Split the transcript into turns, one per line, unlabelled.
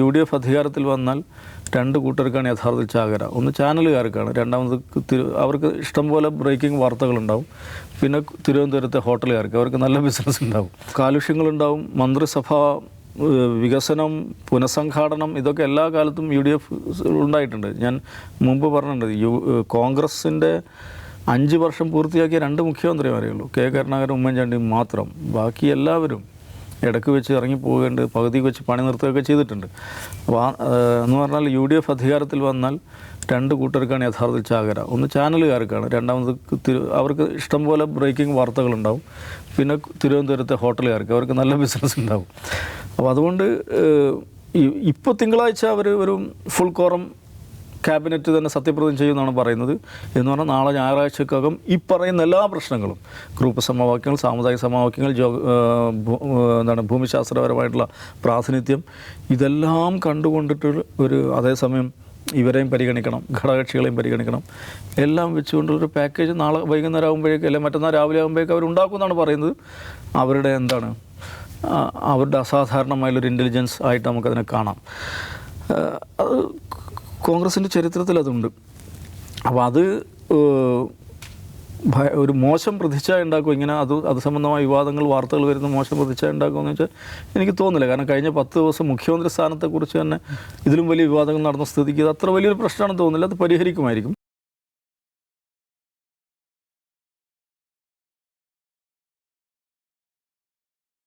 UDF അധികാരത്തിൽ വന്നാൽ രണ്ട് കൂട്ടർക്കാണ് യഥാർത്ഥത്തിൽ ചാകര. ഒന്ന് ചാനലുകാർക്കാണ്, രണ്ടാമത് അവർക്ക് ഇഷ്ടംപോലെ ബ്രേക്കിംഗ് വാർത്തകളുണ്ടാവും. പിന്നെ തിരുവനന്തപുരത്തെ ഹോട്ടലുകാർക്ക് അവർക്ക് നല്ല ബിസിനസ് ഉണ്ടാവും, കാലുഷ്യങ്ങളുണ്ടാവും. മന്ത്രിസഭ വികസനം, പുനഃസംഘാടനം, ഇതൊക്കെ എല്ലാ കാലത്തും UDF ഉണ്ടായിട്ടുണ്ട്. ഞാൻ മുമ്പ് പറഞ്ഞിട്ടുണ്ട്, കോൺഗ്രസിൻ്റെ 5 വർഷം പൂർത്തിയാക്കിയ 2 മുഖ്യമന്ത്രിമാരേ ഉള്ളൂ, കെ കരുണാകരൻ, ഉമ്മൻചാണ്ടിയും മാത്രം. ബാക്കി എല്ലാവരും ഇടയ്ക്ക് വെച്ച് ഇറങ്ങിപ്പോകേണ്ട, പകുതിക്ക് വെച്ച് പണി നിർത്തുകയൊക്കെ ചെയ്തിട്ടുണ്ട്. അപ്പോൾ എന്ന് പറഞ്ഞാൽ UDF അധികാരത്തിൽ വന്നാൽ രണ്ട് കൂട്ടർക്കാണ് യഥാർത്ഥത്തിൽ ചാകര. ഒന്ന് ചാനലുകാർക്കാണ്, രണ്ടാമത് അവർക്ക് ഇഷ്ടംപോലെ ബ്രേക്കിംഗ് വാർത്തകളുണ്ടാവും. പിന്നെ തിരുവനന്തപുരത്തെ ഹോട്ടലുകാർക്ക് അവർക്ക് നല്ല ബിസിനസ് ഉണ്ടാവും. അപ്പോൾ അതുകൊണ്ട് ഇപ്പോൾ തിങ്കളാഴ്ച അവർ ഒരു ഫുൾ കോറം ക്യാബിനറ്റ് തന്നെ സത്യപ്രതിജ്ഞ ചെയ്യുമെന്നാണ് പറയുന്നത്. എന്ന് പറഞ്ഞാൽ നാളെ ഞായറാഴ്ചക്കകം ഈ പറയുന്ന എല്ലാ പ്രശ്നങ്ങളും, ഗ്രൂപ്പ് സമവാക്യങ്ങൾ, സാമുദായിക സമവാക്യങ്ങൾ, ഭൂമിശാസ്ത്രപരമായിട്ടുള്ള പ്രാതിനിധ്യം, ഇതെല്ലാം കണ്ടുകൊണ്ടിട്ട് അതേസമയം ഇവരെയും പരിഗണിക്കണം, ഘടകകക്ഷികളെയും പരിഗണിക്കണം, എല്ലാം വെച്ചുകൊണ്ടൊരു പാക്കേജ് നാളെ വൈകുന്നേരം ആകുമ്പോഴേക്കും അല്ലെങ്കിൽ മറ്റന്നാൾ രാവിലെ ആകുമ്പോഴേക്കും അവരുണ്ടാക്കുമെന്നാണ് പറയുന്നത്. അവരുടെ അവരുടെ അസാധാരണമായുള്ളൊരു ഇൻ്റലിജൻസ് ആയിട്ട് നമുക്കതിനെ കാണാം. അത് കോൺഗ്രസിൻ്റെ ചരിത്രത്തിൽ അതുണ്ട്. അപ്പോൾ അത് ഒരു മോശം പ്രതിച്ഛ ഉണ്ടാക്കും. ഇങ്ങനെ അത് സംബന്ധമായ വിവാദങ്ങൾ, വാർത്തകൾ വരുന്ന മോശം പ്രതിച്ഛ ഉണ്ടാക്കുമെന്ന് വെച്ചാൽ എനിക്ക് തോന്നുന്നില്ല. കാരണം കഴിഞ്ഞ 10 ദിവസം മുഖ്യമന്ത്രി സ്ഥാനത്തെക്കുറിച്ച് തന്നെ ഇതിലും വലിയ വിവാദങ്ങൾ നടന്ന സ്ഥിതിക്ക് അത് അത്ര വലിയൊരു പ്രശ്നമാണെന്ന് തോന്നുന്നില്ല. അത് പരിഹരിക്കുമായിരിക്കും.